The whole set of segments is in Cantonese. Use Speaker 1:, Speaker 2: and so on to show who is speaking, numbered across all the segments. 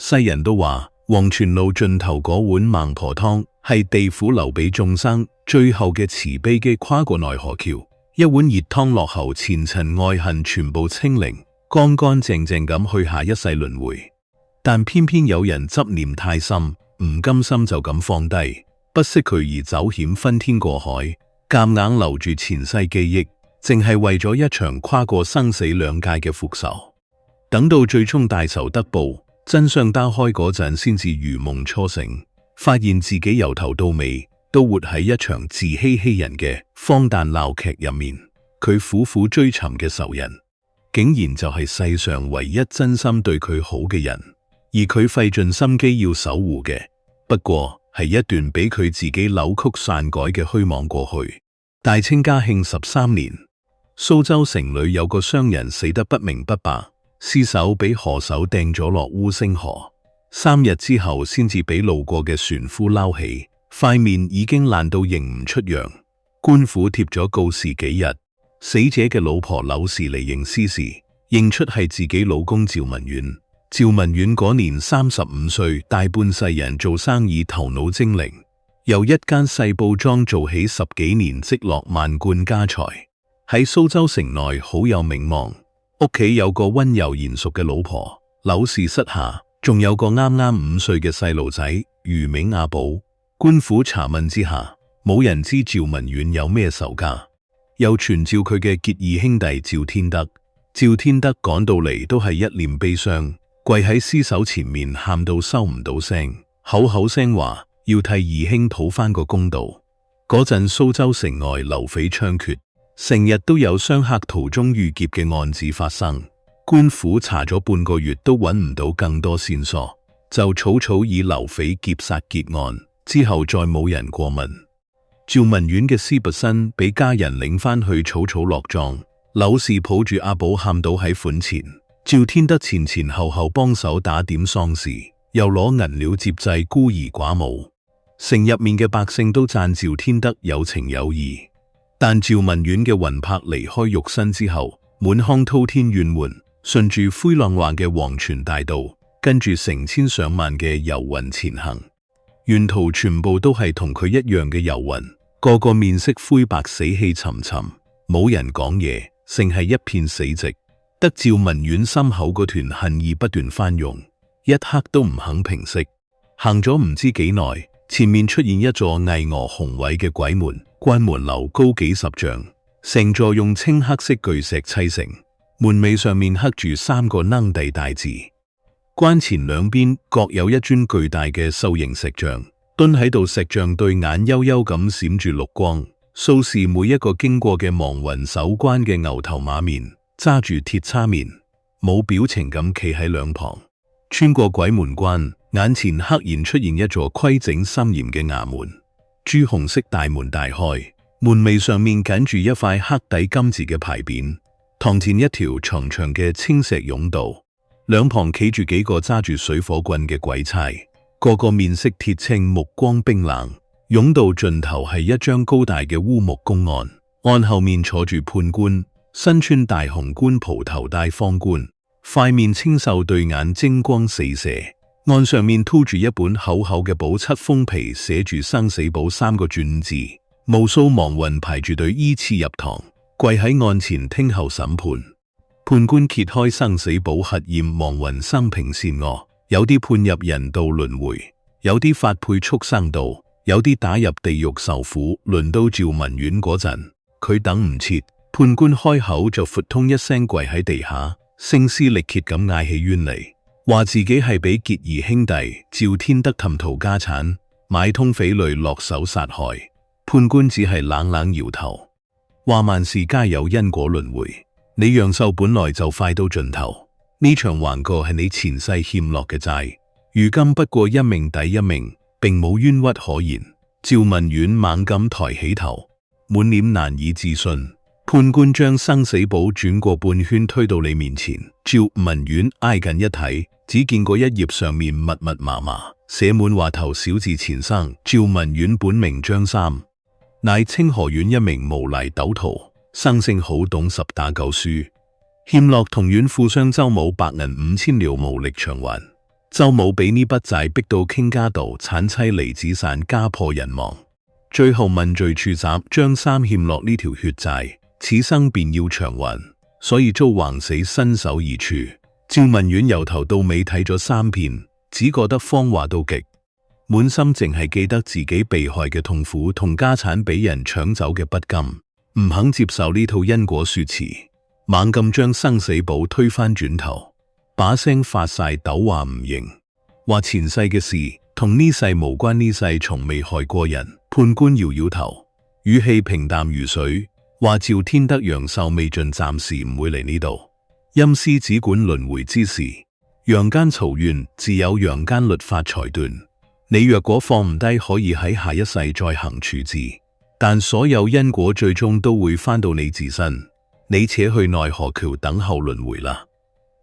Speaker 1: 世人都話黃泉路盡頭嗰碗孟婆湯係地府留俾眾生最後嘅慈悲嘅跨過奈何橋，一碗熱湯落喉，前塵愛恨全部清零，乾乾淨淨咁去下一世輪迴。但偏偏有人執念太深，唔甘心就咁放低，不惜佢而走險昏天過海，夾硬留住前世記憶，淨係為咗一場跨過生死兩界嘅復仇。等到最終大仇得報，真相打開嗰陣，先至如夢初醒，發現自己由頭到尾都活喺一場自欺欺人嘅荒誕鬧劇入面。佢苦苦追尋嘅仇人，竟然就係世上唯一真心對佢好嘅人，而佢費盡心機要守護嘅，不過係一段俾佢自己扭曲篡改嘅虛妄過去。大清嘉慶13年，蘇州城裏有個商人死得不明不白，屍首俾河手掟咗落烏星河，3日之後先至俾路過嘅船夫撈起，塊面已經爛到認唔出樣。官府貼咗告示幾日，死者嘅老婆柳氏嚟認屍時，認出係自己老公趙文遠。趙文遠嗰年35歲，大半世人做生意頭腦精靈，由一間細布莊做起10幾年，積落萬貫家財，喺蘇州城內好有名望。屋企有個溫柔賢淑嘅老婆柳氏膝下，仲有個啱啱5歲嘅細路仔，餘名阿寶。官府查問之下，冇人知趙文遠有咩仇家，又傳召佢嘅結義兄弟趙天德。趙天德趕到嚟都係一臉悲傷，跪喺屍首前面喊到收唔到聲，口口聲話要替義兄討返個公道。嗰陣蘇州城外流匪猖獗，成日都有商客途中遇劫嘅案子發生，官府查咗半個月都揾唔到更多線索，就草草以流匪劫殺結案，之後再冇人過問。趙文遠嘅屍骸身俾家人領返去草草落葬，柳氏抱住阿寶喊倒喺款前，趙天德前前後後幫手打點喪事，又攞銀料接濟孤兒寡母。城入面嘅百姓都讚趙天德有情有義。但趙文遠嘅魂魄離開肉身之後，滿腔滔天怨悶，順住灰浪橫嘅黃泉大道，跟住成千上萬嘅遊魂前行，沿途全部都係同佢一樣嘅遊魂，個個面色灰白，死氣沉沉，冇人講嘢，淨係一片死寂。得趙文遠心口嗰團恨意不斷翻湧，一刻都唔肯平息。行咗唔知幾耐，前面出現一座巍峨雄偉嘅鬼門。關門樓高幾十丈，成座用青黑色巨石砌成，門尾上面刻住3個鯰帝大字。關前兩邊各有一尊巨大嘅獸形石像，蹲喺度，石像對眼幽幽咁閃住綠光，掃視每一個經過嘅亡魂守關嘅牛頭馬面，揸住鐵叉面，冇表情咁企喺兩旁。穿過鬼門關，眼前赫然出現一座規整森嚴嘅衙門。朱紅色大門大開，門楣上面緊住一塊黑底金字嘅牌匾。堂前一條長長嘅青石甬道，兩旁企住幾個揸住水火棍嘅鬼差，個個面色鐵青，目光冰冷。甬道盡頭係一張高大嘅烏木公案，案後面坐住判官，身穿大紅官袍，頭戴方冠，塊面清秀，對眼精光四射。案上面凸住一本厚厚嘅簿漆封皮，寫住生死簿3個篆字。無數亡魂排住隊依次入堂，跪喺案前聽候審判。判官揭開生死簿，核驗亡魂生平善惡，有啲判入人道輪迴，有啲發配畜生道，有啲打入地獄受苦。輪到趙文遠嗰陣，佢等唔切，判官開口就闊通一聲跪喺地下，聲嘶力竭咁嗌起冤嚟，話自己係俾結義兄弟趙天德氹圖家產，買通匪類落手殺害。判官只係冷冷搖頭，話萬事皆有因果輪迴，你陽壽本來就快到盡頭，呢場還過係你前世欠落嘅債，如今不過一命抵一命，並冇冤屈可言。趙文遠猛咁抬起頭，滿臉難以置信。判官將生死簿轉過半圈推到你面前，趙文遠挨近一睇，只見過一頁上面密密麻麻寫滿話頭小字前生。趙文遠本名張三，乃清河縣一名無賴賭徒，生性好懂10打9輸，欠落同縣富商周某白銀5000兩無力償還。周武俾呢筆債逼到傾家蕩產妻離子散，家破人亡。最後問罪處斬張三欠落呢條血債，此生便要償還，所以遭橫死，身首異處。趙文遠由頭到尾睇咗3遍，只覺得芳華到極，滿心淨係記得自己被害嘅痛苦同家產俾人搶走嘅不甘，唔肯接受呢套因果說辭，猛咁將生死簿推翻轉頭，把聲發晒抖話唔認，話前世嘅事同呢世無關，呢世從未害過人。判官搖搖頭，語氣平淡如水，話趙天德陽壽未盡，暫時唔會嚟呢度。陰司只管輪迴之事，陽間曹縣自有陽間律法裁斷。你若果放唔低，可以喺下一世再行處置，但所有因果最終都會翻到你自身。你且去奈何橋等候輪迴啦。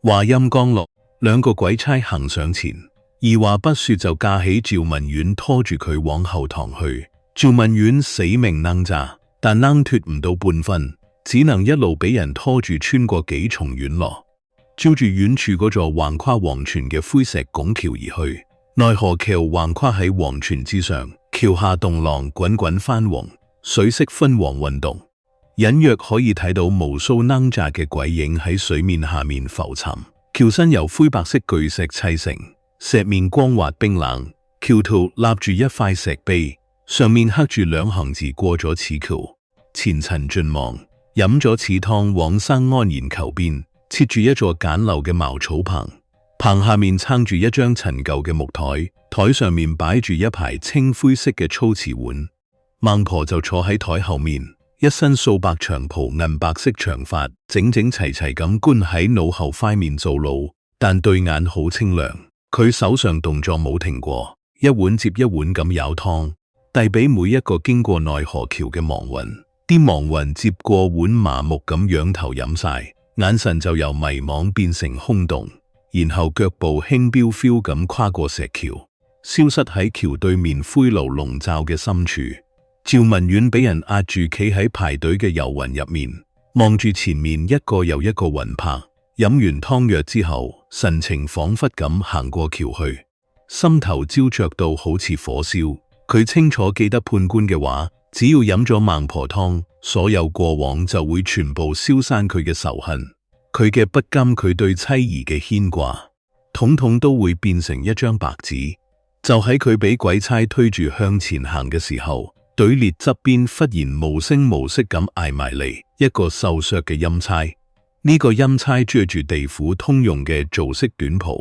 Speaker 1: 話音剛落，2個鬼差行上前，二話不說就架起趙文遠，拖住佢往後堂去。趙文遠死命掹扎，但掹脫唔到半分，只能一路俾人拖住穿過幾重院落，照住遠處嗰座橫跨黃泉嘅灰石拱橋而去。奈何橋橫跨喺黃泉之上，橋下動浪滾滾翻黃，水色昏黃運動，隱約可以睇到無數掹扎嘅鬼影喺水面下面浮沉。橋身由灰白色巨石砌成，石面光滑冰冷，橋頭立住一塊石碑，上面刻住2行字：過咗此橋，前塵盡忘；飲咗此湯，往生安然求邊。設住一座簡陋嘅茅草棚，棚下面撐住一張陳舊嘅木台，台上面擺住一排青灰色嘅粗瓷碗。孟婆就坐喺台後面，一身素白長袍，銀白色長髮，整整齊齊咁觀喺腦後塊面做老，但對眼好清涼。佢手上動作冇停過，一碗接一碗咁舀湯，遞俾每一個經過奈何橋嘅亡魂。啲亡魂接過碗，麻木咁仰頭飲晒，眼神就由迷惘變成空洞，然後腳步輕飄飄咁跨過石橋，消失喺橋對面灰爐籠罩嘅深處。趙文遠俾人壓住，企喺排隊嘅遊魂入面，望住前面一個又一個魂魄。飲完湯藥之後，神情恍惚咁行過橋去，心頭焦灼到好似火燒。佢清楚記得判官嘅話，只要飲咗孟婆湯，所有過往就會全部消散，佢嘅仇恨，佢嘅不甘，佢對妻兒嘅牽掛，統統都會變成一張白紙。就喺佢俾鬼差推住向前行嘅時候，隊列側邊忽然無聲無息咁挨埋嚟一個瘦削嘅陰差。呢個陰差着住地府通用嘅皂色短袍，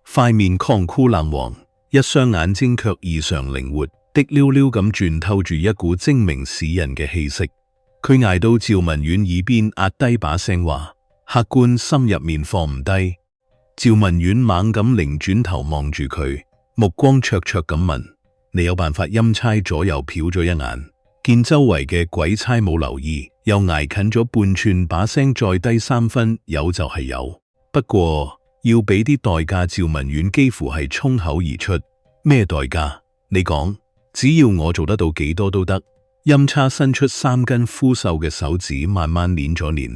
Speaker 1: 塊面狂箍冷黃，一雙眼睛卻異常靈活，滴溜溜咁轉透住一股精明使人嘅氣息。佢挨到趙文遠耳邊，壓低把聲話：客官心入面放唔低。趙文遠猛咁擰轉頭望住佢，目光灼灼咁問：你有辦法？陰差左右瞟咗一眼，見周圍嘅鬼差冇留意，又挨近咗半寸，把聲再低3分：有就係有，不過要俾啲代價。趙文遠幾乎係衝口而出：咩代價？你講，只要我做得到幾多都得。陰差伸出3根枯瘦嘅手指，慢慢捻咗捻，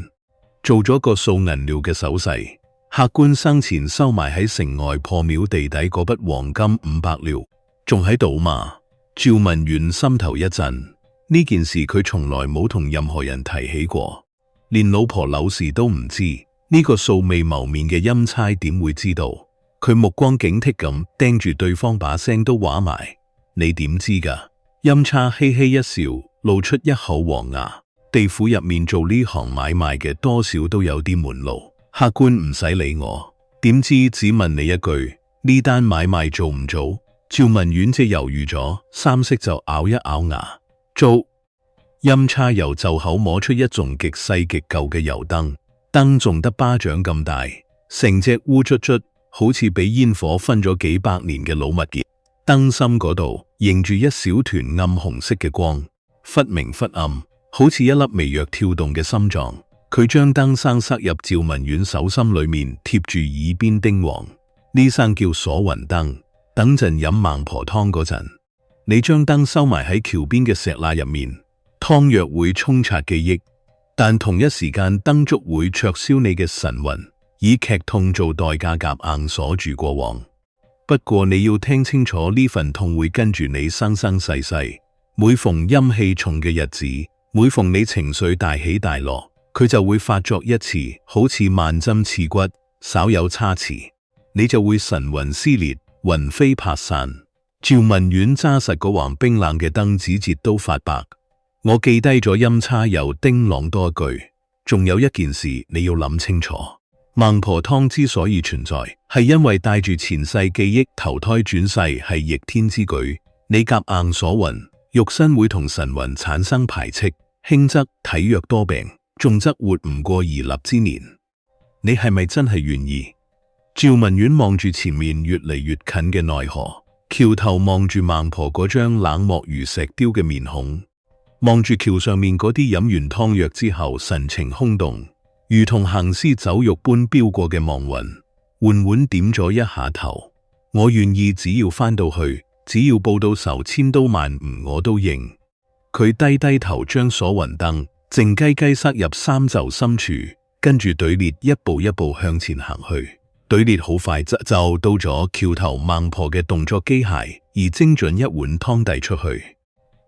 Speaker 1: 做咗個掃銀料嘅手勢。客官生前收埋喺城外破廟地底嗰筆黃金500両，仲喺度嘛？趙文遠心頭一震，呢件事佢從來冇同任何人提起過，連老婆柳氏都唔知。呢個素未謀面嘅陰差點會知道？佢目光警惕咁盯住對方，把聲都話埋：你點知㗎？陰差嘻嘻一笑，露出一口黃牙。地府入面做呢行買賣嘅多少都有啲門路，客官唔使理我。點知只問你一句：呢單買賣做唔做？趙文遠即猶豫咗3息，就咬一咬牙：做。陰差由袖口摸出一種極細極舊嘅油燈，燈仲得巴掌咁大，成隻烏卒卒，好似俾煙火熏咗幾百年嘅老物件。燈芯嗰度凝住一小團暗紅色嘅光，忽明忽暗，好似一粒微弱跳動嘅心臟。佢將燈生塞入趙文遠手心裏面，貼住耳邊叮黃：呢生叫鎖魂燈。等陣飲孟婆湯嗰陣，你將燈收埋喺橋邊嘅石罅入面，湯藥會沖刷記憶，但同一時間燈燭會灼燒你嘅神魂，以劇痛做代價，夾硬鎖住過往。不過你要聽清楚，呢份痛會跟住你生生世世。每逢陰氣重嘅日子，每逢你情緒大起大落，佢就會發作一次，好似萬針刺骨，稍有差池，你就會神魂撕裂，魂飛魄散。趙文遠揸實嗰橫冰冷嘅燈，指節都發白。我記低咗陰差又叮嚀多一句，仲有一件事你要諗清楚。孟婆湯之所以存在，係因為帶住前世記憶投胎轉世係逆天之舉。你夾硬所魂，肉身會同神魂產生排斥，輕則體弱多病，重則活唔過而立之年。你係咪真係願意？趙文遠望住前面越嚟越近嘅內河，橋頭望住孟婆嗰張冷漠如石雕嘅面孔，望住橋上面嗰啲飲完湯藥之後神情空洞，如同行屍走肉般飆過嘅亡魂，緩緩點咗一下頭。我願意，只要返到去，只要報到仇千刀萬吳我都認。佢低低頭將鎖魂燈靜雞雞塞入衫袖深處，跟住隊列一步一步向前行去。隊列好快就到咗橋頭，孟婆嘅動作機械而精準，一碗湯遞出去，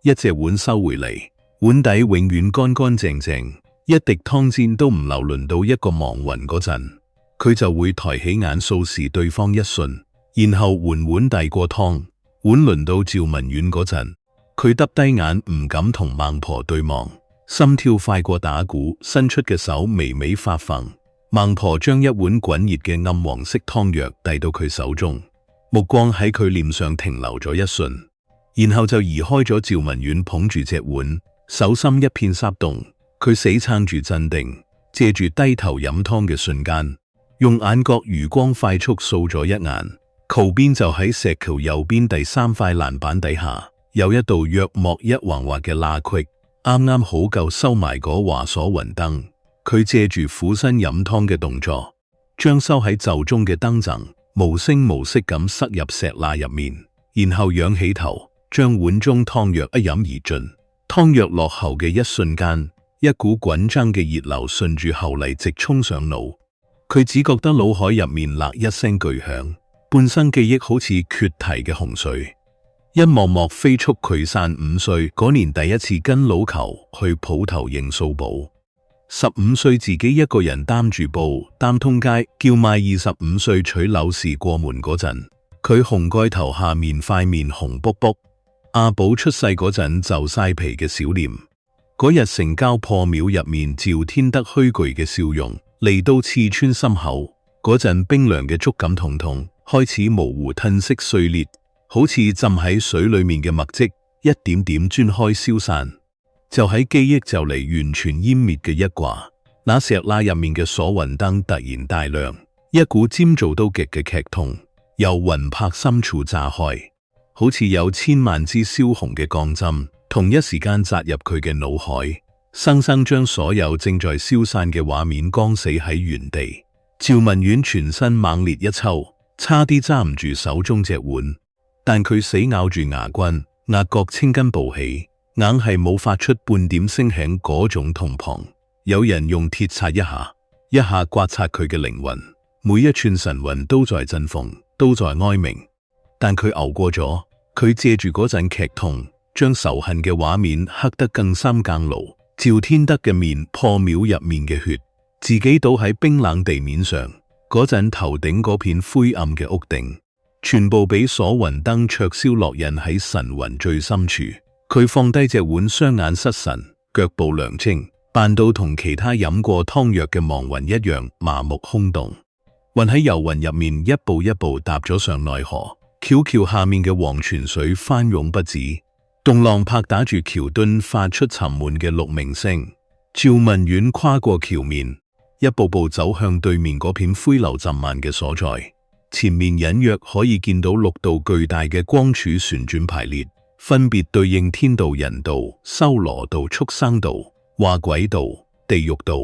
Speaker 1: 一隻碗收回嚟，碗底永遠乾乾淨淨，一滴湯氈都唔流。輪到一個亡魂嗰陣，佢就會抬起眼掃視對方一瞬，然後緩緩遞過湯。碗輪到趙文遠嗰陣，佢耷低眼唔敢同孟婆對望，心跳快過打鼓，伸出嘅手微微發憤。孟婆將一碗滾熱嘅暗黃色湯藥遞到佢手中，目光喺佢臉上停留咗一瞬，然後就移開咗。趙文遠捧住隻碗，手心一片濕凍，佢死撐住鎮定，借住低頭飲湯嘅瞬間，用眼角餘光快速掃咗一眼，橋邊就喺石橋右邊第三塊欄板底下，有一道約莫一橫劃嘅罅隙，啱啱好夠收埋嗰華鎖魂燈。佢借住俯身飲湯嘅動作，將收喺袖中嘅燈贈無聲無息咁塞入石罅入面，然後仰起頭，將碗中湯藥一飲而盡。湯藥落喉嘅一瞬間，一股滾蒸嘅熱流順住喉嚟直衝上腦，佢只覺得腦海入面喇一聲巨響，半生記憶好似決堤嘅洪水，一幕幕飛速驅散。5歲嗰年第一次跟老裘去鋪頭認數簿。15歲自己一個人擔住布擔通街叫賣。25歲娶柳氏過門嗰陣，佢紅蓋頭下面塊面紅卜卜。阿寶出世嗰陣就晒皮嘅小臉，嗰日成交破廟入面趙天德虛巨嘅笑容，利刀刺穿心口嗰陣冰涼嘅觸感痛痛開始模糊褪色碎裂，好似浸喺水裏面嘅墨跡一點點鑽開消散。就喺記憶就嚟完全湮滅嘅一卦，那石罅入面嘅鎖魂燈突然大亮，一股尖造到極嘅劇痛由魂魄深處炸開，好似有千萬支燒紅嘅鋼針同一時間扎入佢嘅腦海，生生將所有正在消散嘅畫面剛死喺原地。趙文遠全身猛烈一抽，差啲揸唔住手中隻碗，但佢死咬住牙關，額角青筋暴起，硬係冇發出半點聲響嗰種痛旁。有人用鐵刷一下一下刮擦佢嘅靈魂，每一串神魂都在震縫，都在哀鳴。但佢熬過咗，佢借住嗰陣劇痛，將仇恨嘅畫面刻得更深更牢。趙天德嘅面破廟入面嘅血，自己倒喺冰冷地面上，嗰陣頭頂嗰片灰暗嘅屋頂，全部俾鎖魂燈灼燒烙印喺神魂最深處。佢放低隻碗，雙眼失神，腳步涼清，扮到同其他飲過湯藥嘅亡魂一樣麻木空洞，混喺遊魂入面，一步一步踏咗上內河。橋下面嘅黃泉水翻湧不止，動浪拍打住橋墩，發出沉悶嘅鹿鳴聲。趙文遠跨過橋面，一步步走向對面嗰片灰流浸漫嘅所在。前面隱約可以見到6道巨大嘅光柱旋轉排列，分別對應天道、人道、修羅道、畜生道、化鬼道、地獄道。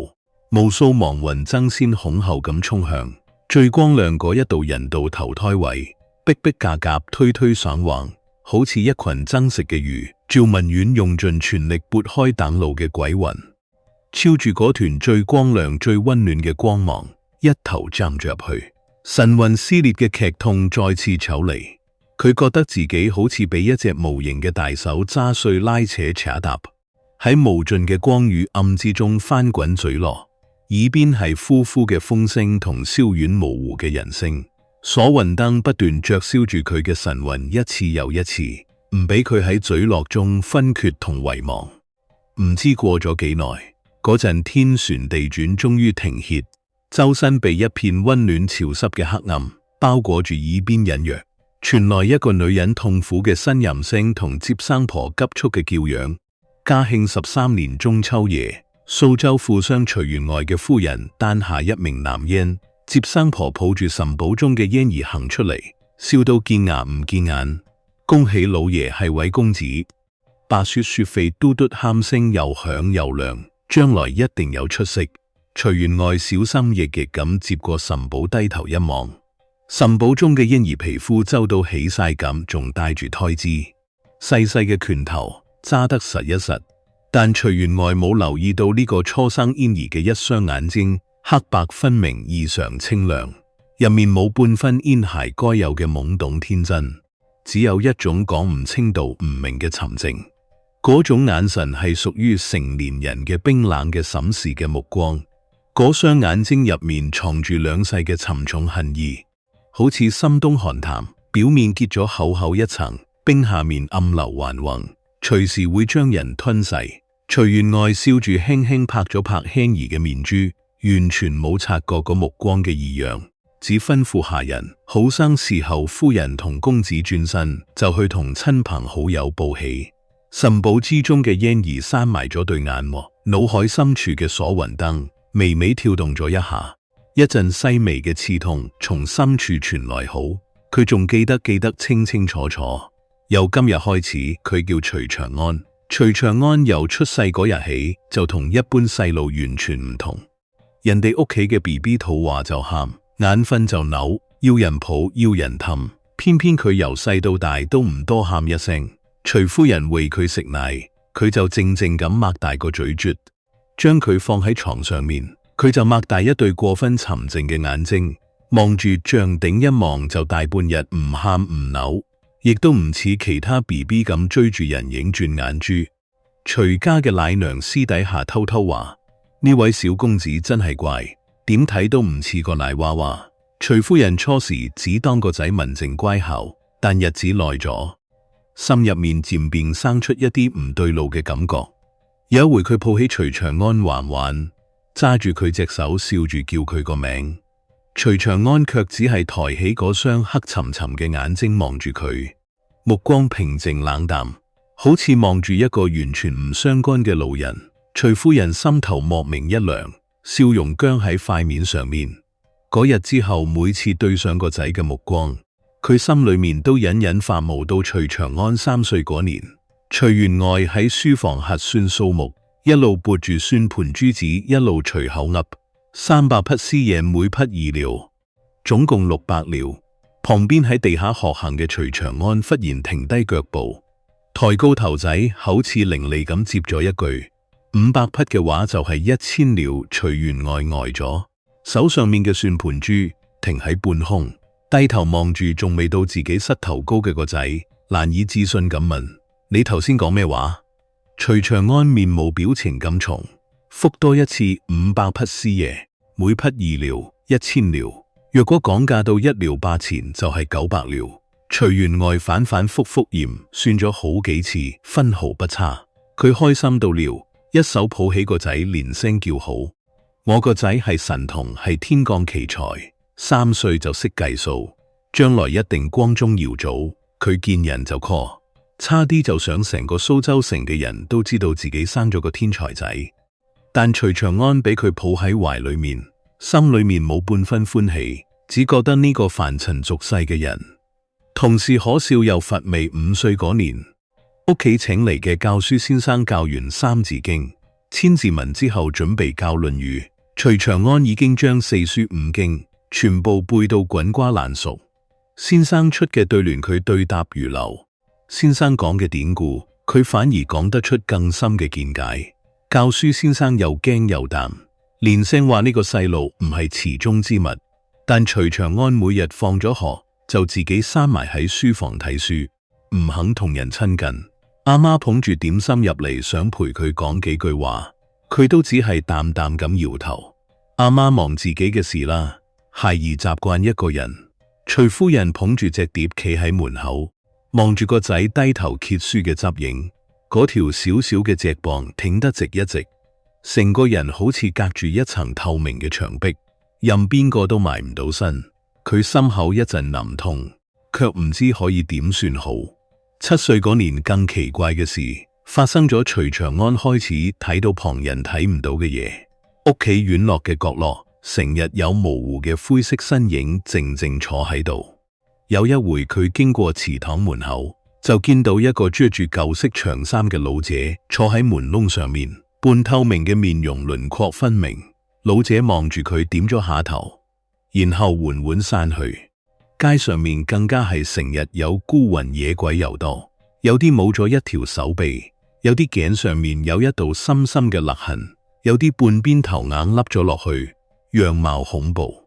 Speaker 1: 無數亡魂爭先恐後咁衝向最光亮嗰一道人道投胎位，逼逼夾夾，推推搡橫，好似一群爭食嘅魚。趙文遠用盡全力撥開擋路嘅鬼魂，超住嗰團最光亮最溫暖嘅光芒，一頭站咗入去。神魂撕裂嘅劇痛再次吵嚟，佢覺得自己好似被一隻無形嘅大手揸碎拉扯扯搭，喺無盡嘅光與暗之中翻滾墜落，耳邊係呼呼嘅風聲同燒遠模糊嘅人聲。鎖魂燈不斷灼燒住佢嘅神魂，一次又一次，唔俾佢喺墜落中昏厥同遺忘。唔知過咗幾耐，嗰陣天旋地轉，終於停歇，周身被一片溫暖潮濕嘅黑暗包裹住，耳邊隱約傳來一個女人痛苦嘅呻吟聲同接生婆急促嘅叫嚷。嘉慶13年中秋夜，蘇州富商徐員外嘅夫人誕下一名男嬰，接生婆抱住蠶寶中嘅嬰兒行出嚟，笑到見牙唔見眼，恭喜老爺係位公子。白雪雪肥嘟嘟喊聲又響又亮，將來一定有出息。徐員外小心翼翼咁接過蠶寶，低頭一望，蠶寶中嘅嬰兒皮膚皺到起晒咁，仲帶住胎脂，細細嘅拳頭揸得實一實。但徐員外冇留意到呢個初生嬰兒嘅一雙眼睛黑白分明，異常清亮，入面冇半分嬰孩該有嘅懵懂天真，只有一種講唔清道唔明嘅沉靜。嗰種眼神係屬於成年人嘅冰冷嘅審視嘅目光，嗰雙眼睛入面藏住兩世嘅沉重恨意，好似深冬寒潭，表面結咗厚厚一層冰，下面暗流橫橫，隨時會將人吞噬。徐員外笑住輕輕拍咗拍輕兒嘅面珠，完全冇察覺嗰目光嘅異樣，只吩咐下人好生侍候夫人同公子，轉身就去同親朋好友報喜。蠶寶之中嘅嬰兒閂埋咗對眼，腦海深處嘅鎖魂燈微微跳動咗一下，一陣細微嘅刺痛從深處傳來。好，佢仲記得清清楚楚。由今日開始，佢叫徐長安。徐長安由出世嗰日起就同一般細路完全唔同。人哋屋企嘅 BB 肚話就喊，眼瞓就扭，要人抱要人氹，偏偏佢由細到大都唔多喊一聲。徐夫人餵佢食奶，佢就靜靜咁擘大個嘴啜；將佢放喺床上面，佢就擘大一對過分沉靜嘅眼睛，望住像頂一望就大半日唔喊唔扭，亦都唔似其他 BB 咁追住人影轉眼珠。徐家嘅奶娘私底下偷偷話：呢位小公子真係怪，點睇都唔似個奶娃娃。徐夫人初時只當個仔文靜乖巧，但日子耐咗，心入面漸變生出一啲唔對路嘅感覺。有一回佢抱起徐長安玩玩，揸住佢隻手笑住叫佢個名，徐長安卻只係抬起嗰雙黑沉沉嘅眼睛望住佢，目光平靜冷淡，好似望住一個完全唔相干嘅路人。徐夫人心頭莫名一涼，笑容僵喺塊面上面。嗰日之後，每次對上個仔嘅目光，佢心裏面都隱隱發毛。到徐長安3歲嗰年，徐員外喺書房核算數目，一路撥住算盤珠子，一路隨口噏300匹絲嘢，每匹2兩，總共600兩。旁邊喺地下學行嘅徐長安忽然停低腳步，抬高頭仔，口齒伶俐咁接咗一句：500匹嘅話就係1000兩。徐員外呆咗，手上面嘅算盤珠停喺半空，低頭望住仲未到自己膝頭高嘅個仔，難以置信咁問：你頭先講咩話？徐長安面無表情咁重複多一次：500匹絲嘢，每匹2兩，1000兩。若果講價到1兩8錢，就係900兩。徐員外反反复复驗算咗好幾次，分毫不差。佢開心到了，一手抱起個仔，連聲叫好。我個仔係神童，係天降奇才，3歲就識計數，將來一定光宗耀祖。佢見人就 call， 差啲就想成個蘇州城嘅人都知道自己生咗個天才仔。但徐長安俾佢抱喺懷裏面，心裏面冇半分歡喜，只覺得呢個凡塵俗世嘅人，同是可笑又乏味。5歲嗰年，屋企請嚟嘅教書先生教完《三字經》、千字文之後，準備教《論語》。徐長安已經將4書5經全部背到滾瓜爛熟，先生出嘅對聯佢對答如流，先生講嘅典故佢反而講得出更深嘅見解。教書先生又驚又淡，連聲話呢個細路唔係池中之物，但徐長安每日放咗學就自己閂埋喺書房睇書，唔肯同人親近。阿媽捧住點心入嚟，想陪佢講幾句話，佢都只係淡淡咁搖頭。阿媽忙自己嘅事啦，孩兒習慣一個人。徐夫人捧住隻碟企喺門口，望住個仔低頭揭書嘅側影，嗰條小小嘅脊膀挺得直一直，成個人好似隔住一層透明嘅牆壁，任邊個都埋唔到身。佢心口一陣淋痛，卻唔知可以點算好。7歲嗰年更奇怪嘅事發生咗，徐長安開始睇到旁人睇唔到嘅嘢。屋企院落嘅角落，成日有模糊嘅灰色身影靜靜坐喺度。有一回佢經過祠堂門口，就見到一個着住舊式長衫嘅老者坐喺門窿上面，半透明嘅面容輪廓分明。老者望住佢點咗下頭，然後緩緩散去。街上面更加係成日有孤魂野鬼遊蕩，有啲冇咗一條手臂，有啲頸上面有一道深深嘅勒痕，有啲半邊頭硬凹咗落去，樣貌恐怖。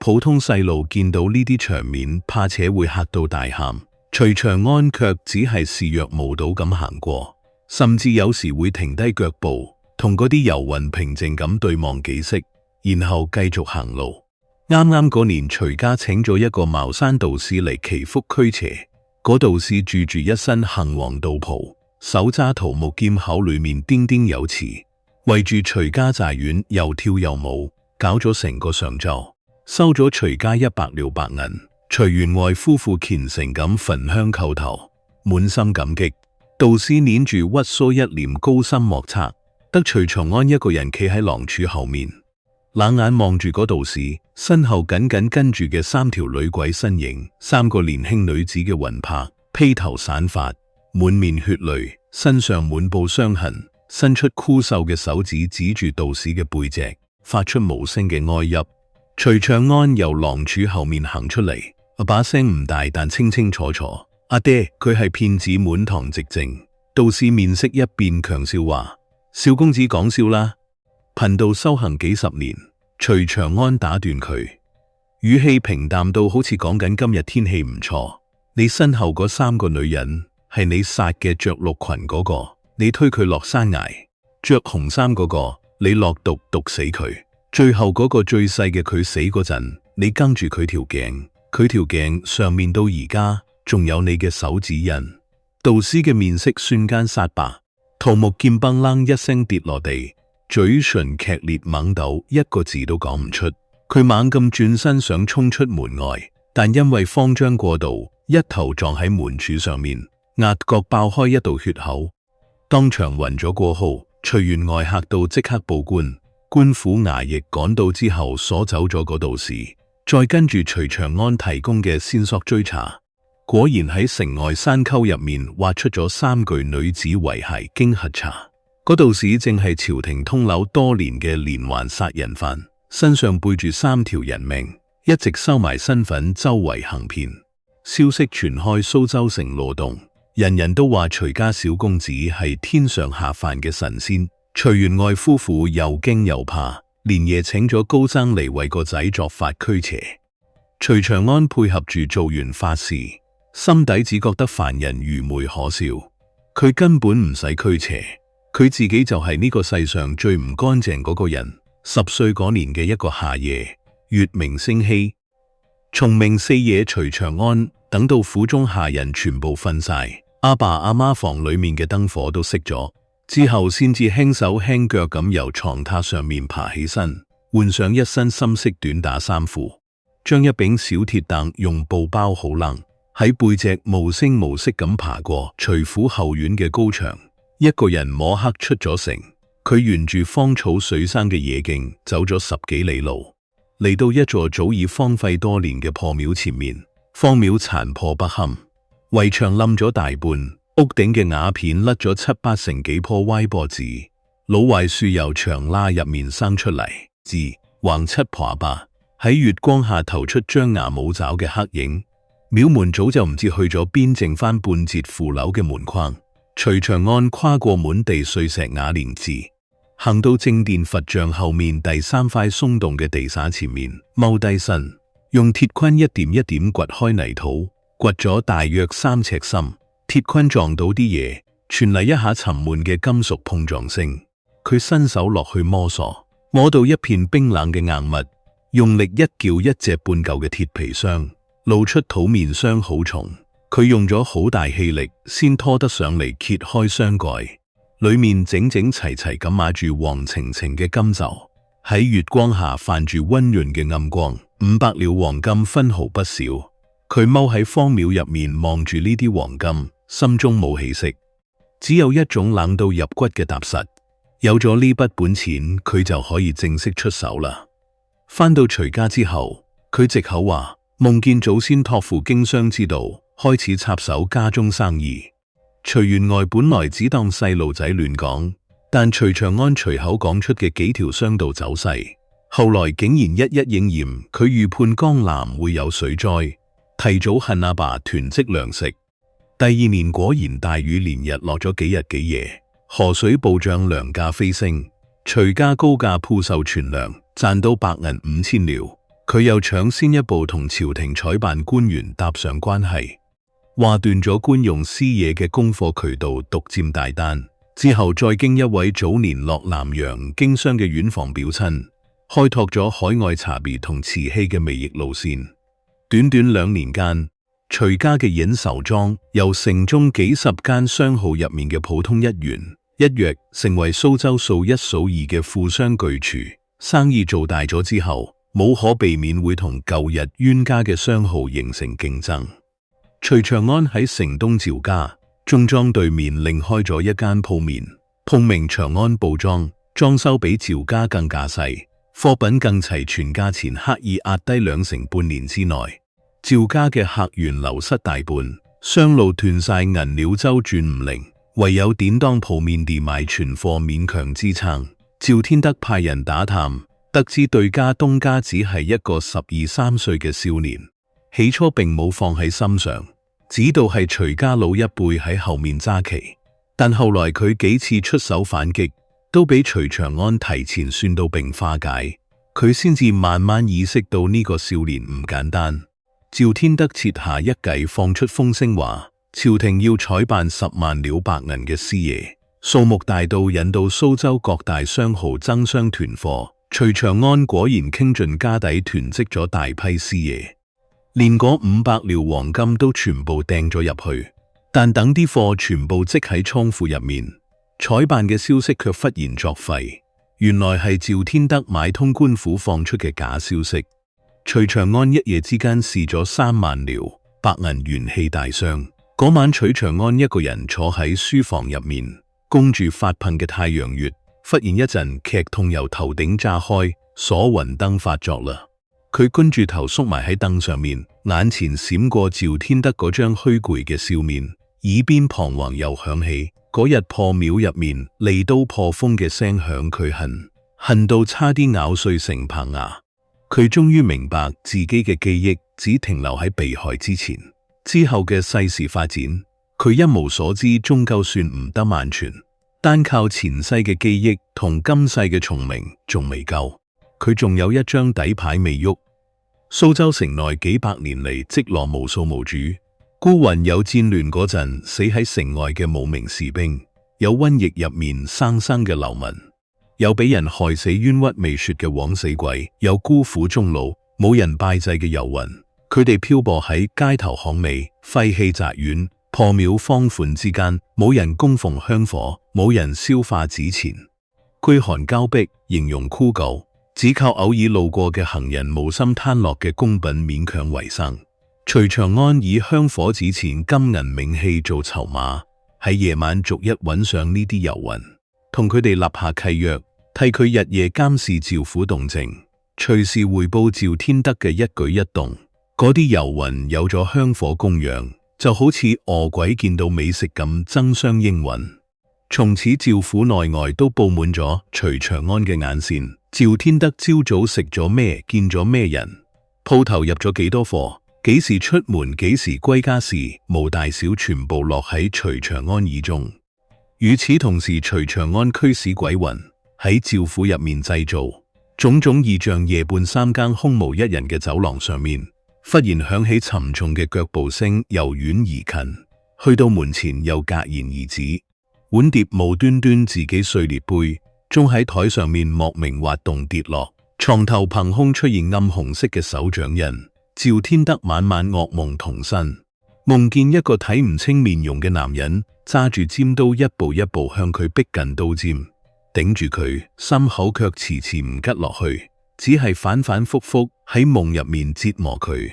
Speaker 1: 普通細路見到呢啲場面，怕且會嚇到大喊。徐長安卻只係視若無睹咁行過，甚至有時會停低腳步，同嗰啲遊魂平靜咁對望幾息，然後繼續行路。啱啱嗰年，徐家請咗一個茅山道士嚟祈福驅邪。嗰道士住住一身杏黃道袍，手揸桃木劍，口裏面叮叮有詞，圍住徐家宅院又跳又舞，搞咗成個上晝，收咗徐家100兩白銀。徐員外夫婦虔誠咁焚香叩頭，滿心感激。道士捻住鬱鬚一臉高深莫測，得徐長安一個人企喺廊柱後面，冷眼望住嗰道士，身後緊緊跟住嘅3條女鬼身影，3個年輕女子嘅魂魄，披頭散髮，滿面血淚，身上滿布傷痕，伸出枯瘦嘅手指指住道士嘅背脊，發出無聲嘅哀泣。徐長安由廊柱後面行出嚟，把聲唔大，但清清楚楚。阿爹，佢係騙子，滿堂寂靜。道士面色一變，強笑話：少公子講笑啦。貧道修行幾十年。徐長安打斷佢，語氣平淡到好似講緊今日天氣唔錯。你身後嗰3個女人係你殺嘅，着綠裙嗰個，你推佢落山崖；着紅衫嗰個，你落毒毒死佢。最後嗰個最細嘅，佢死嗰陣，你跟住佢條頸，佢條頸上面到而家仲有你嘅手指印。道士嘅面色瞬間煞白，桃木劍崩啷一聲跌落地，嘴唇劇烈猛抖，一個字都講唔出。佢猛咁轉身想衝出門外，但因為慌張過度，一頭撞喺門柱上面，額角爆開一道血口，當場暈咗過後。徐員外嚇到即刻報官，官府衙役趕到之後鎖走咗嗰道士，再跟住徐長安提供嘅線索追查，果然喺城外山溝入面挖出咗3具女子遺骸，經核查，嗰道士正係朝廷通緝多年嘅連環殺人犯，身上背住3條人命，一直收埋身份，周圍行騙。消息傳開蘇州城羅洞，人人都話徐家小公子係天上下凡嘅神仙。徐員外夫婦又驚又怕，連夜請咗高僧嚟為個仔作法驅邪。徐長安配合住做完法事，心底只覺得凡人愚昧可笑。佢根本唔使驅邪，佢自己就係呢個世上最唔乾淨嗰個人。10歲嗰年嘅一個夏夜，月明星稀，蟲鳴4夜。徐長安等到府中下人全部瞓晒，阿爸阿媽房裏面嘅燈火都熄咗之後，先至輕手輕腳咁由床榻上面爬起身，換上一身深色短打衫褲，將一柄小鐵凳用布包好掕喺背脊，無聲無息咁爬過徐府後院嘅高牆，一個人摸黑出咗城。佢沿住荒草水生嘅野徑走咗10幾里路，嚟到一座早已荒廢多年嘅破廟前面。荒廟殘破不堪，圍牆冧咗大半，屋頂嘅瓦片甩咗7、8成幾棵歪脖子，老槐樹由牆罅入面生出嚟，字橫七耙八，喺月光下投出張牙舞爪嘅黑影。廟門早就唔知去咗邊，剩翻半截腐朽嘅門框。徐長安跨過滿地碎石瓦蓮字，行到正殿佛像後面第3塊鬆動嘅地灑前面，踎低身，用鐵坤一點一點掘開泥土，掘咗大約3尺深。鐵坤撞到啲嘢，傳嚟一下沉悶嘅金屬碰撞聲。佢伸手落去摸索，摸到一片冰冷嘅硬物，用力一撬一隻半舊嘅鐵皮箱，露出土面箱好重。佢用咗好大氣力先拖得上嚟揭開箱蓋，裏面整整齊齊咁碼住黃澄澄嘅金軸，喺月光下泛住溫潤嘅暗光。500兩黃金分毫不少。佢踎喺荒廟入面望住呢啲黃金，心中冇起色，只有一種冷到入骨嘅踏實。有咗呢筆本錢，佢就可以正式出手啦。返到徐家之後，佢藉口話夢見祖先託付經商之道，開始插手家中生意。徐員外本來只當細路仔亂講，但徐長安隨口講出嘅幾條商道走勢，後來竟然一一應驗。佢預判江南會有水災，提早恨阿爸囤積糧食。第2年果然大雨連日落咗幾日幾夜，河水暴漲，糧價飛升。徐家高價鋪售存糧，賺到白銀5000兩。佢又搶先一步同朝廷採辦官員搭上關係，話斷咗官用私冶嘅供貨渠道，獨佔大單。之後再經一位早年落南洋經商嘅遠房表親，開拓咗海外茶別同瓷器嘅微翼路線。短短2年間，徐家嘅引壽莊由城中幾十間商號入面嘅普通一員，一躍成為蘇州數1數2嘅富商巨廚。生意做大咗之後，冇可避免會同舊日冤家嘅商號形成競爭。徐長安喺城東趙家中莊對面另開咗一間鋪面，鋪名長安布莊，裝修比趙家更架勢，貨品更齊全，價錢刻意壓低2成，半年之內，趙家嘅客源流失大半，商路斷晒，銀鳥周轉唔靈，唯有典當鋪面地賣存貨勉強支撐。趙天德派人打探，得知對家東家只係一個12、13歲嘅少年，起初並冇放喺心上，知道係徐家老一輩喺後面揸旗。但後來佢幾次出手反擊，都俾徐長安提前算到並化解，佢先至慢慢意識到呢個少年唔簡單。趙天德設下一計，放出風聲話朝廷要採辦10萬兩白銀嘅私冶，數目大到引到蘇州各大商號爭相囤貨。徐長安果然傾盡家底囤積咗大批私冶，連嗰500兩黃金都全部掟咗入去。但等啲貨全部積喺倉庫入面，採辦嘅消息卻忽然作廢。原來係趙天德買通官府放出嘅假消息。徐長安一夜之間試咗3萬兩白銀，元氣大傷。嗰晚徐長安一個人坐喺書房入面，供住發噴嘅太陽穴，忽然一陣劇痛由頭頂炸開，鎖魂燈發作啦。佢蹲住頭縮埋喺凳上面，眼前閃過趙天德嗰張虛攰嘅笑面，耳邊彷徨又響起嗰日破廟入面利刀破風嘅聲響，佢恨到差啲咬碎成棚牙。佢終於明白自己嘅記憶只停留喺被害之前，之後嘅世事發展，佢一無所知，終究算唔得萬全。單靠前世嘅記憶同今世嘅重名仲未夠，佢仲有一張底牌未喐。蘇州城內幾百年嚟積落無數無主，孤魂有戰亂嗰陣死喺城外嘅無名士兵，有瘟疫入面生生嘅流民，有俾人害死冤屈未雪嘅枉死鬼，有孤苦終老冇人拜祭嘅遊魂。佢哋漂泊喺街頭巷尾、廢棄宅院、破廟荒墳之間，冇人供奉香火，冇人消化紙錢，驅寒交迫，形容枯槁，只靠偶爾路過嘅行人無心攤落嘅供品勉強為生。徐長安以香火紙錢、金銀冥器做籌碼，喺夜晚逐一揾上呢啲遊魂，同佢哋立下契約，替佢日夜監視趙府動靜，隨時回報趙天德嘅一舉一動。嗰啲遊魂有咗香火供養，就好似餓鬼見到美食咁爭相應允。從此趙府內外都布滿咗徐長安嘅眼線。趙天德朝早食咗咩，見咗咩人，鋪頭入咗幾多貨，幾時出門，幾時歸家事，無大小全部落喺徐長安耳中。與此同時，徐長安驅使鬼魂喺趙府入面製造，種種異象夜半三更空無一人嘅走廊上面，忽然響起沉重嘅腳步聲，由遠而近，去到門前又戛然而止。碗碟無端端自己碎裂杯，仲喺台上面莫名滑動跌落。床頭憑空出現暗紅色嘅手掌印。趙天德晚晚噩夢同身，夢見一個睇唔清面容嘅男人揸住尖刀一步一步向佢逼近刀尖，頂住佢，心口卻遲遲唔吉落去，只係反反复复喺夢入面折磨佢。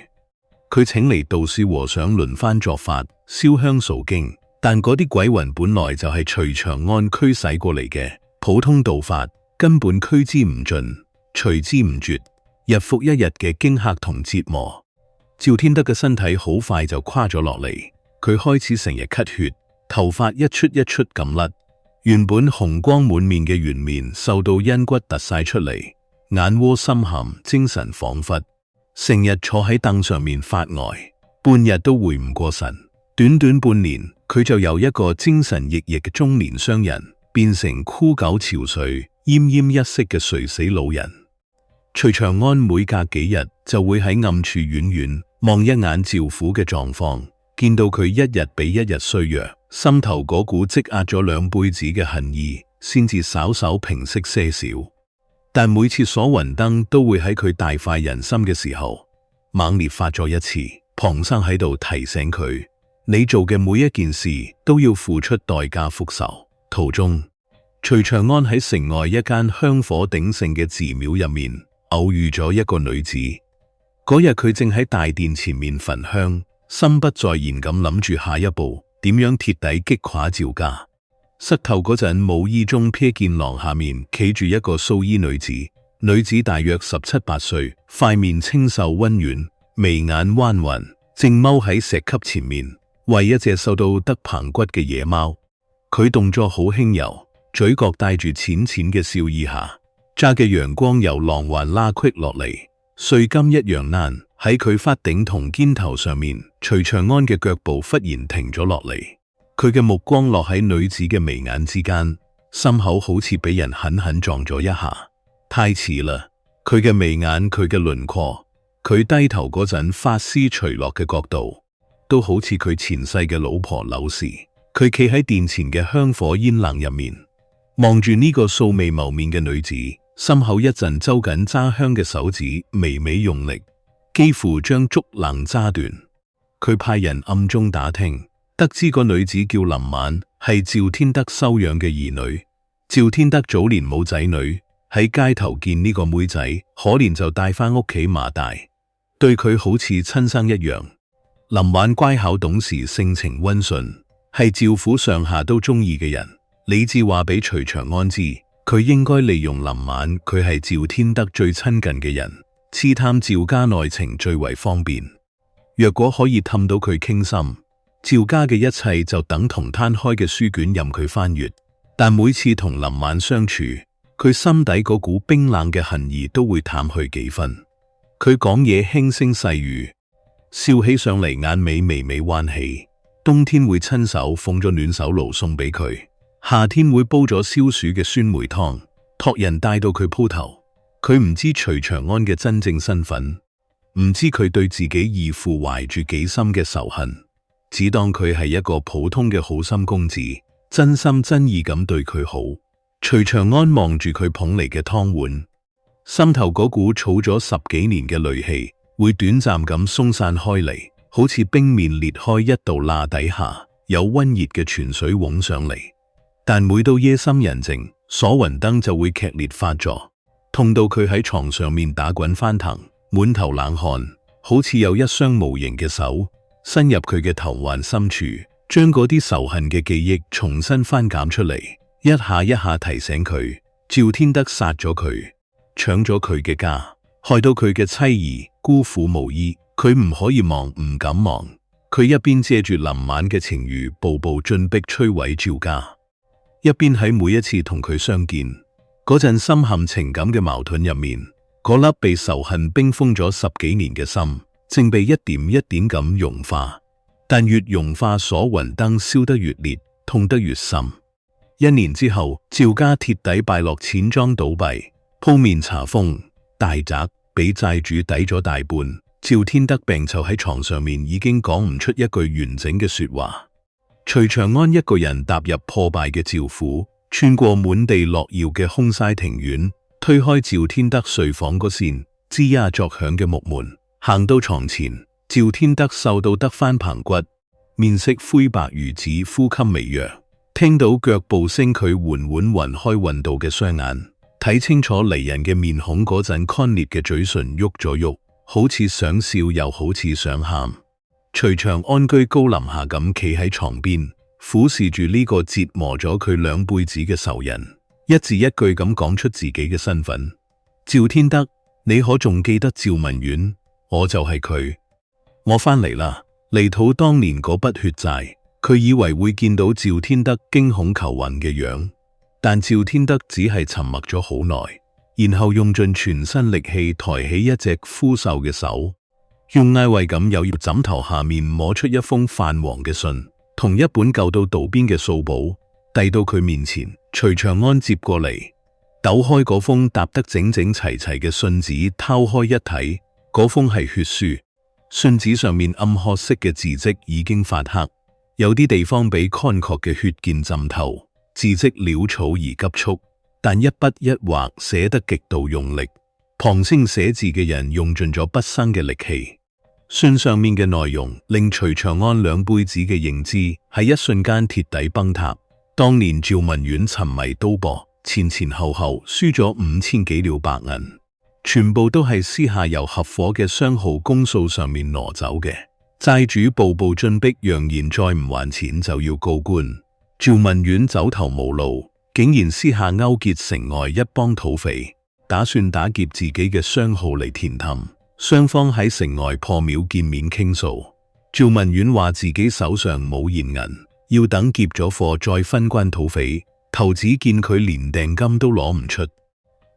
Speaker 1: 佢請嚟道士和尚輪番作法，燒香掃經，但嗰啲鬼魂本來就係徐長安驅使過嚟嘅，普通道法根本驅之唔盡，除之唔絕。日復一日嘅驚嚇同折磨，趙天德嘅身體好快就垮咗落嚟。佢開始成日咳血，頭髮一出一出咁甩，原本紅光滿面嘅圓面受到陰骨突晒出嚟，眼窩深陷，精神恍惚，成日坐喺凳上面發呆，半日都回唔過神。短短半年，佢就由一個精神奕奕嘅中年商人變成枯槁憔悴、奄奄一息嘅垂死老人。徐長安每隔幾日就會喺暗處遠遠望一眼趙府嘅狀況，見到佢一日比一日衰弱，心頭嗰股積壓咗兩輩子嘅恨意先至稍稍平息些少。但每次鎖魂燈都會喺佢大快人心嘅時候猛烈發咗一次。龐生喺度提醒佢，你做嘅每一件事都要付出代價復仇。途中，徐長安喺城外一間香火鼎盛嘅寺廟入面偶遇咗一個女子。嗰日佢正喺大殿前面焚香，心不在焉咁諗住下一步點樣徹底擊垮趙家。膝頭嗰陣無意中瞥見廊下面企住一個素衣女子，女子大約17、18歲，塊面清秀溫軟，眉眼彎渾，正踎喺石級前面餵一隻瘦到得棚骨嘅野貓。佢動作好輕柔，嘴角帶住淺淺嘅笑意下，揸嘅陽光由廊環拉隙落嚟，碎金一樣爛喺佢髮頂同肩頭上面。徐長安嘅腳步忽然停咗落嚟，佢嘅目光落喺女子嘅眉眼之間，心口好似俾人狠狠撞咗一下。太遲啦！佢嘅眉眼，佢嘅輪廓，佢低頭嗰陣髮絲垂落嘅角度，都好似佢前世嘅老婆柳氏。佢企喺殿前嘅香火煙冷入面，望住呢個素未謀面嘅女子，心口一陣揪緊揸香嘅手指，微微用力，幾乎將竹棱揸斷。佢派人暗中打聽，得知個女子叫林晚，係趙天德收養嘅兒女。趙天德早年冇仔女，喺街頭見呢個妹仔，可憐就帶返屋企馬大，對佢好似親生一樣。林晚乖巧懂事，性情溫順，係趙府上下都中意嘅人。李治話俾徐長安知，佢應該利用林晚，佢係趙天德最親近嘅人，刺探趙家內情最為方便。若果可以氹到佢傾心，趙家嘅一切就等同攤開嘅書卷任佢翻閱。但每次同林晚相處，佢心底嗰股冰冷嘅恨意都會淡去幾分。佢講嘢輕聲細語，笑起上嚟眼尾微微彎起。冬天會親手奉咗暖手爐送俾佢，夏天會煲咗消暑嘅酸梅湯，託人帶到佢鋪頭。佢唔知徐長安嘅真正身份，唔知佢對自己義父懷住幾深嘅仇恨，只當佢係一個普通嘅好心公子，真心真意咁對佢好。徐長安望住佢捧嚟嘅湯碗，心頭嗰股儲咗10幾年嘅戾氣會短暫咁鬆散開嚟，好似冰面裂開一道罅，底下有溫熱嘅泉水湧上嚟。但每到夜深人靜，鎖魂燈就會劇烈發作，痛到佢喺床上面打滾翻騰，滿頭冷汗，好似有一雙無形嘅手伸入佢嘅頭環深處，將嗰啲仇恨嘅記憶重新翻減出嚟，一下一下提醒佢，趙天德殺咗佢，搶咗佢嘅家，害到佢嘅妻兒孤苦無依。佢唔可以忘，唔敢忘。佢一邊借住林晚嘅情誼，步步進逼摧毀趙家，一邊喺每一次同佢相見嗰陣，深陷情感嘅矛盾入面，嗰粒被仇恨冰封咗10幾年嘅心，正被一點一點咁融化。但越融化，鎖魂燈燒得越烈，痛得越深。1年之後，趙家徹底敗落，錢莊倒閉，鋪面查封，大宅俾債主抵咗大半。趙天德病囚喺床上面已經講唔出一句完整嘅說話。徐長安一個人踏入破敗嘅趙府，穿過滿地落葉嘅空嘥庭院，推開趙天德睡房嗰扇吱呀作響嘅木門，行到床前。趙天德瘦到得返棚骨，面色灰白如紙，呼吸微弱。聽到腳步聲，佢緩緩暈開暈到嘅雙眼，睇清楚離人嘅面孔嗰陣，乾裂嘅嘴唇喐咗喐，好似想笑又好似想喊。徐長安居高臨下咁企喺床邊，俯視住呢個折磨咗佢兩輩子嘅仇人，一字一句咁講出自己嘅身份。趙天德，你可仲記得趙文遠？我就係佢。我返嚟啦，嚟討當年嗰筆血債。佢以為會見到趙天德驚恐求魂嘅樣，但趙天德只係沉默咗好耐，然後用盡全身力氣抬起一隻枯瘦嘅手，用艾衛咁由枕頭下面摸出一封泛黃嘅信，同一本舊到道邊嘅數簿，遞到佢面前。徐長安接過嚟，抖開嗰封搭得整整齊齊嘅信紙，拋開一睇，嗰封係血書。信紙上面暗褐色嘅字跡已經發黑，有啲地方俾乾涸嘅血濺浸透，字跡潦草而急促，但一筆一畫寫得極度用力。旁聲寫字嘅人用盡咗畢生嘅力氣。信上面嘅內容令徐長安兩輩子嘅認知喺一瞬間鐵底崩塌。當年趙文遠沉迷賭博，前前後後輸咗5000幾兩白銀，全部都係私下由合夥嘅商號公數上面攞走嘅。債主步步進逼，揚言再唔還錢就要告官。趙文遠走投無路，竟然私下勾結城外一幫土匪，打算打劫自己嘅商號嚟填氹。雙方喺城外破廟見面傾訴。趙文遠話自己手上冇現銀，要等劫咗貨再分關土匪。頭子見佢連訂金都攞唔出，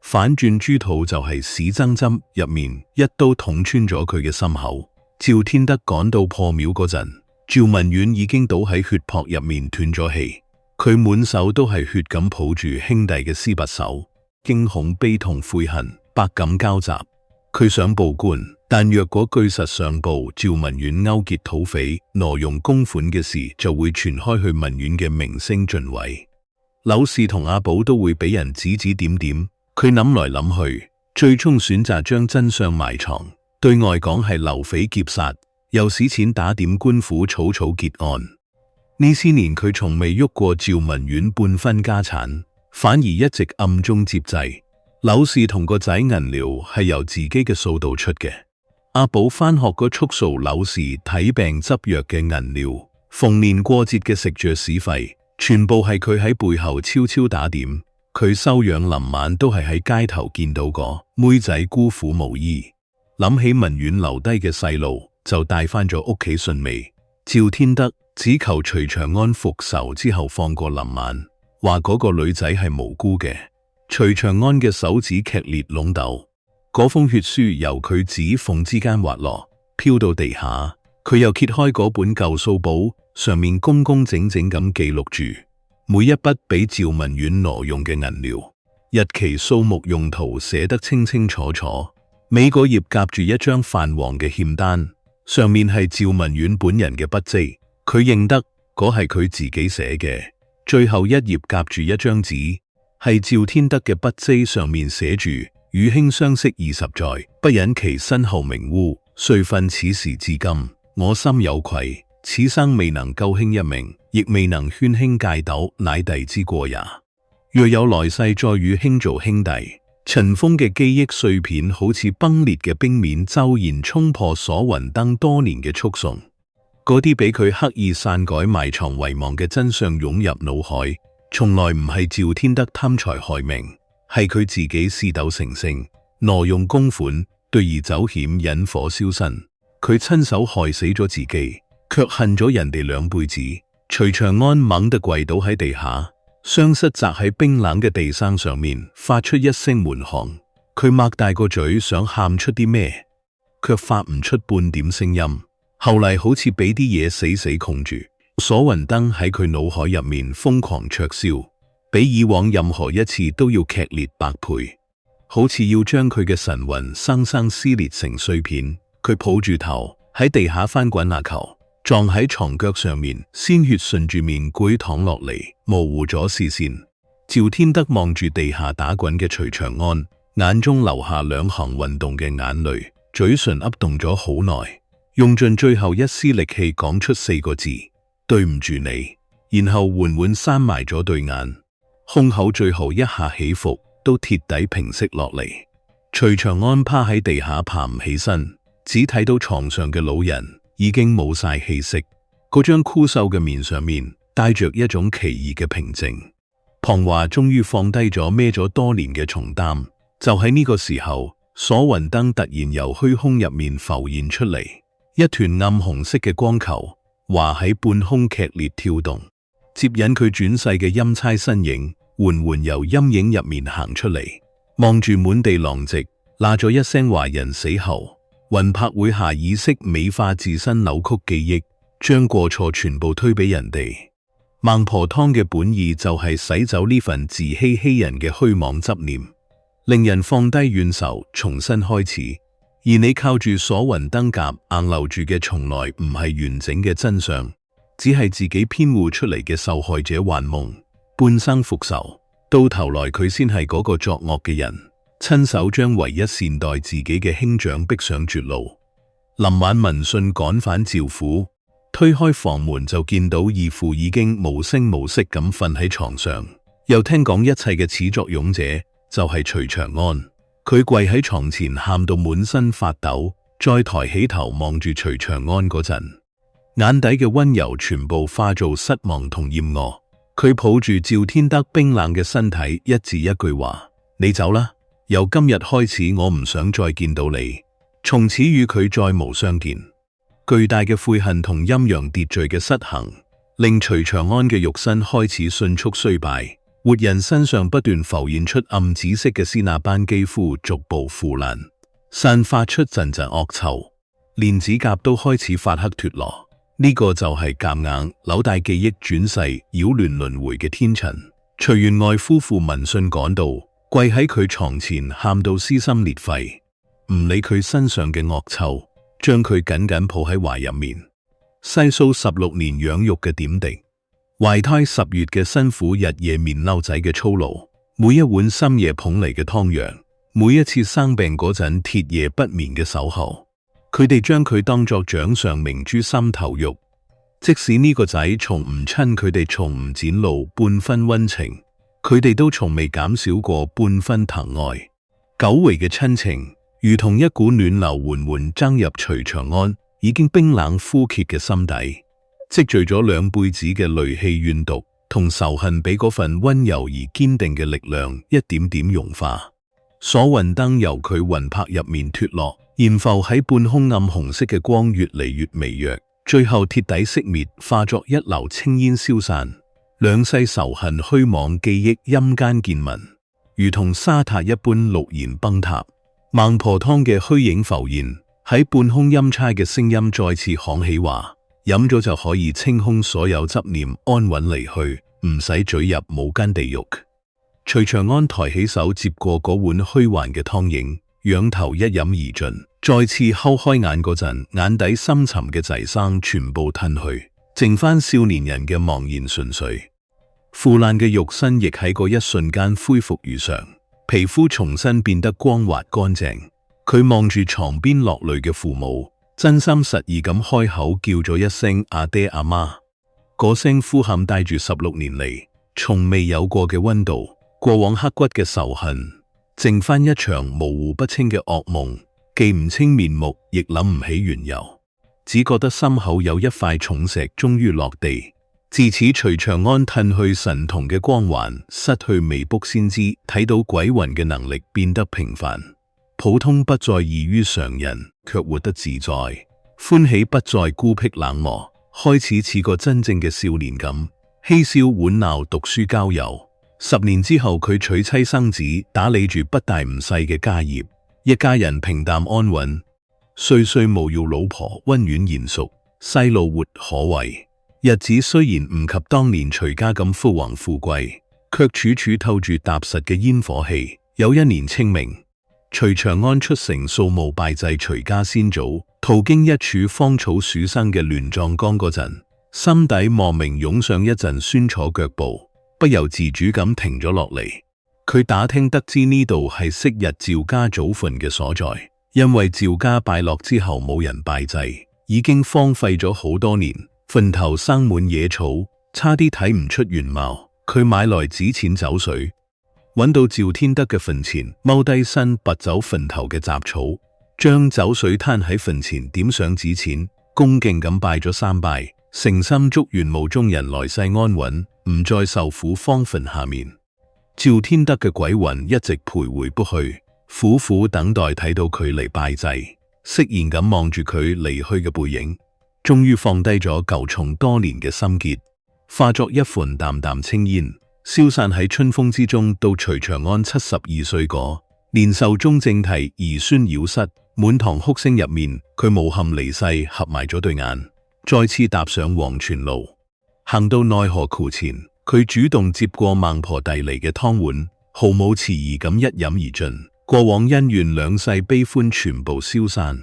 Speaker 1: 反轉豬肚就係屎爭針入面，一刀捅穿咗佢嘅心口。趙天德趕到破廟嗰陣，趙文遠已經倒喺血泊入面斷咗氣，佢滿手都係血咁抱住兄弟嘅屍拔手，驚恐悲痛悔恨百感交集。佢想報官，但若果據實上報趙文遠勾結土匪挪用公款嘅事，就會傳開去文遠嘅名聲盡毀。柳氏同阿寶都會俾人指指點點，佢諗來諗去，最終選擇將真相埋藏，對外講係流匪劫殺，又使錢打點官府草草結案。呢些年佢從未喐過趙文遠半分家產，反而一直暗中接濟。柳氏同個仔銀寮係由自己嘅數度出嘅，阿寶返學嗰束數柳氏睇病執藥嘅銀寮，逢年過節嘅食著使費，全部係佢喺背後悄悄打點。佢收養臨晚都係喺街頭見到過妹仔孤苦無依，諗起文遠留低嘅細路，就帶返咗屋企順味。趙天德只求徐長安復仇之後放過臨晚，話嗰個女仔係無辜嘅。徐長安嘅手指劇烈攏抖，嗰封血書由佢指縫之間滑落，飄到地下。佢又揭開嗰本舊數簿，上面工工整整咁記錄住每一筆俾趙文遠挪用嘅銀兩，日期、數目、用途寫得清清楚楚。每個頁夾住一張泛黃嘅欠單，上面係趙文遠本人嘅筆跡，佢認得嗰係佢自己寫嘅。最後一頁夾住一張紙，係趙天德嘅筆跡，上面寫住與兄相識20載，不忍其身後名污，遂奮此時至今，我心有愧。此生未能救兄一命，亦未能勸兄戒賭，乃弟之過也。若有來世再與兄做兄弟，塵封嘅記憶碎片好似崩裂嘅冰面，驟然衝破所雲登多年嘅速送。嗰啲俾佢刻意篡改、埋藏遺忘嘅真相湧入腦海，從來唔係趙天德貪財害命，係佢自己嗜賭成性，挪用公款，對而走險，引火燒身。佢親手害死咗自己，卻恨咗人哋兩輩子。徐長安猛地跪倒喺地下，雙膝砸喺冰冷嘅地生上面，發出一聲悶響。佢擘大個嘴想喊出啲咩，卻發唔出半點聲音。後嚟好似俾啲嘢死死控住，鎖魂燈喺佢腦海入面瘋狂灼燒，比以往任何一次都要劇烈百倍。好似要將佢嘅神魂生生撕裂成碎片。佢抱住頭喺地下翻滾下球，撞喺床腳上面，鮮血順住面攰淌落嚟，模糊咗視線。趙天德望住地下打滾嘅徐長安，眼中流下兩行運動嘅眼淚，嘴唇噏動咗好耐，用盡最後一絲力氣講出4個字：對唔住你。然後緩緩閂埋咗對眼，胸口最後一下起伏都徹底平息落嚟。徐長安趴喺地下爬唔起身，只睇到床上嘅老人已經冇晒氣息，嗰張枯瘦嘅面上面帶着一種奇異嘅平靜。龐華終於放低咗孭咗多年嘅重擔，就喺呢個時候，鎖魂燈突然由虛空入面浮現出嚟，一團暗紅色嘅光球，華喺半空劇烈跳動，接引佢轉世嘅陰差身影，緩緩由陰影入面行出嚟，望住滿地狼藉，嗱咗一聲華人死後，魂魄會下意識美化自身扭曲記憶，將過錯全部推俾人哋。孟婆湯嘅本意就係洗走呢份自欺欺人嘅虛妄執念，令人放低怨仇，重新開始。而你靠住鎖魂燈夾硬留住嘅，從來唔係完整嘅真相，只係自己編護出嚟嘅受害者幻夢，半生復仇，到頭來佢先係嗰個作惡嘅人，親手將唯一善待自己嘅兄長逼上絕路。林晚聞訊趕返趙府，推開房門就見到義父已經無聲無息咁瞓喺床上，又聽講一切嘅始作俑者就係徐長安。佢跪喺床前喊到滿身發抖，再抬起頭望住徐長安嗰陣，眼底嘅溫柔全部化做失望同厭惡。佢抱住趙天德冰冷嘅身體，一字一句話：你走啦，由今日開始我唔想再見到你，從此與佢再無相見。巨大嘅悔恨同陰陽秩序嘅失衡，令徐長安嘅肉身開始迅速衰敗，活人身上不斷浮現出暗紫色嘅絲那般肌膚，逐步腐爛，散發出陣陣惡臭，連指甲都開始發黑脫落。呢個就係夾硬扭帶記憶轉世擾亂輪迴嘅天塵。徐員外夫婦聞訊趕到，跪喺佢床前喊到撕心裂肺，唔理佢身上嘅惡臭，將佢緊緊抱喺懷入面，細數16年養育嘅點滴，懷胎10月嘅辛苦，日夜麵褸仔嘅操勞，每一碗深夜捧嚟嘅湯藥，每一次生病嗰陣鐵夜不眠嘅守候，佢哋將佢當作掌上明珠心頭肉。即使呢個仔從唔親佢哋，從唔展露半分溫情，佢哋都從未減少過半分疼愛。久違嘅親情，如同一股暖流緩緩爭入徐長安已經冰冷枯竭嘅心底，積聚咗2輩子嘅戾氣怨毒同仇恨，俾嗰份溫柔而堅定嘅力量一點點融化。鎖魂燈由佢魂魄入面脫落，現浮喺半空，暗紅色嘅光越嚟越微弱，最後徹底熄滅，化作一縷青煙消散。兩世仇恨虛妄記憶陰間見聞，如同沙塔一般陸然崩塌。孟婆湯嘅虛影浮現喺半空，陰差嘅聲音再次響起話：飲咗就可以清空所有執念，安穩離去，唔使墜入無間地獄。徐長安抬起手接過嗰碗虛幻嘅湯影，仰頭一飲而盡，再次摳開眼嗰陣，眼底深沉嘅滯生全部褪去，剩翻少年人嘅茫然純粹。腐爛嘅肉身亦喺嗰一瞬間恢復如常，皮膚重新變得光滑乾淨。佢望住床邊落淚嘅父母，真心實意咁開口叫咗一聲阿爹阿媽。嗰聲呼喊帶住16年嚟從未有過嘅溫度，過往刻骨嘅仇恨，剩翻一場模糊不清嘅噩夢，記唔清面目，亦諗唔起緣由，只覺得心口有一塊重石終於落地。自此徐長安褪去神童嘅光環，失去未卜先知睇到鬼魂嘅能力，變得平凡普通，不再異於常人，卻活得自在歡喜，不再孤僻冷漠，開始似個真正嘅少年咁嬉笑玩鬧讀書郊遊。10年之後，佢娶妻生子，打理住不大唔細嘅家業，一家人平淡安穩，歲歲無要老婆溫婉賢淑，細路活可為。日子雖然唔及當年徐家咁輝煌富貴，卻處處透住踏實嘅煙火氣。有一年清明，隨長安出城掃墓拜祭徐家先祖，途經一處荒草樹生嘅亂葬崗嗰陣，心底莫名湧上一陣酸楚腳步，不由自主咁停咗落嚟。佢打聽得知呢度係昔日趙家祖墳嘅所在，因為趙家敗落之後冇人拜祭，已經荒廢咗好多年，墳頭生滿野草，差啲睇唔出原貌。佢買來紙錢酒水，揾到趙天德嘅墳前，踎低身拔走墳頭嘅雜草，將酒水攤喺墳前，點上紙錢，恭敬咁拜咗3拜，誠心祝願墓中人來世安穩，唔再受苦荒墳下面。趙天德嘅鬼魂一直徘徊不去，苦苦等待睇到佢嚟拜祭，釋然咁望住佢離去嘅背影，終於放低咗舊從多年嘅心結，化作一款淡淡青煙，消散喺春風之中。到徐長安72歲嗰年，壽終正寢，兒孫繞膝，滿堂哭聲入面，佢無憾離世，合埋咗對眼，再次踏上黃泉路。行到奈何橋前，佢主動接過孟婆遞嚟嘅湯碗，毫無遲疑咁一飲而盡，過往恩怨兩世悲歡全部消散。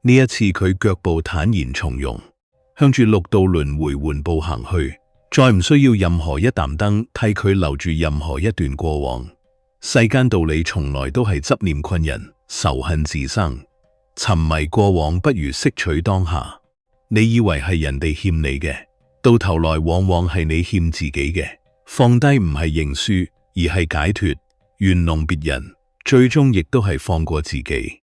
Speaker 1: 呢一次佢腳步坦然從容，向住六道輪迴緩步行去，再唔需要任何一盞燈替佢留住任何一段過往。世間道理從來都係執念困人，仇恨自生。沉迷過往不如惜取當下。你以為係人哋欠你嘅，到頭來往往係你欠自己嘅。放低唔係認輸，而係解脫；原諒別人，最終亦都係放過自己。